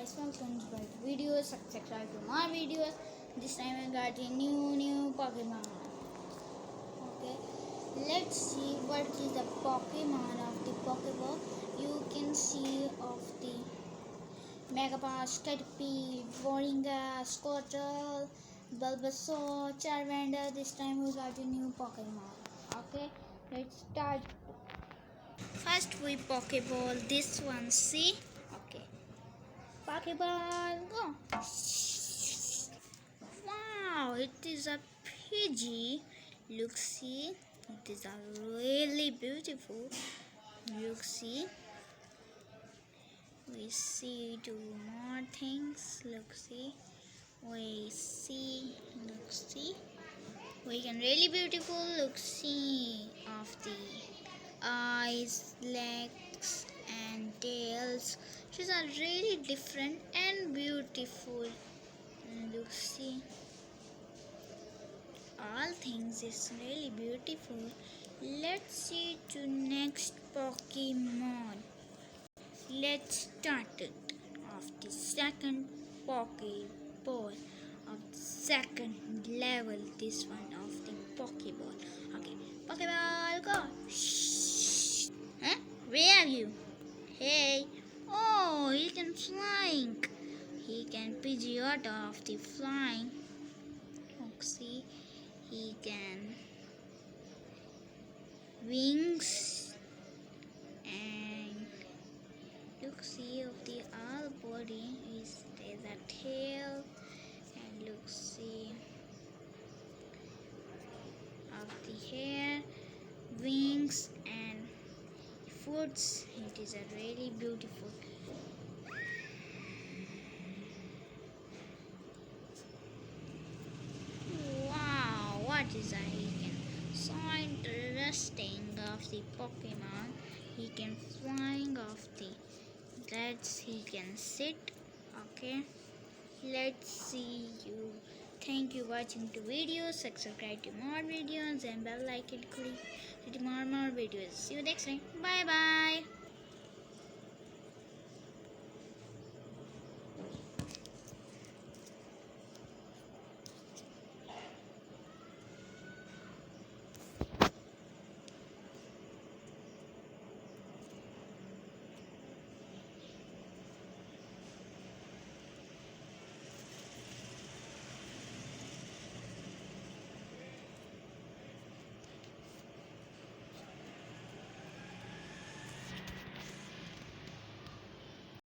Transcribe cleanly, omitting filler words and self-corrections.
guys, welcome to my videos. Subscribe to my videos. This time I got a new Pokemon. Okay, let's see what is the Pokemon of the Pokeball. You can see of the Megapass, Caterpie, Moringa, Squirtle, Bulbasaur, Charmander. This time we got a new Pokemon. Okay, let's start. First we Pokeball this one. See? Okay. Pokeball, go! Wow, it is a Pidgey. Look, see, it is a really beautiful. Look, see, we see two more things. Look, see, we see. Look, see, we can really beautiful. Look, see of the eyes, legs, and tails. These are really different and beautiful. Look, see, all things is really beautiful. Let's see to next Pokemon. Let's start it of the second Pokeball of the second level. This one of the Pokeball. Okay, Pokeball, go! Huh? Where are you? Hey! Oh, he can flying. He can Pidgeot of the flying. Look, see, he can wings and look, see of the all body is there's a tail and look, see of the hair, wings and foots. It is a really beautiful. Wow, what is that? He can so interesting of the Pokemon. He can flying off the let's he can sit. Okay, let's see you. Thank you watching the videos. Subscribe to more videos and bell icon click to more videos. See you next time. Bye bye.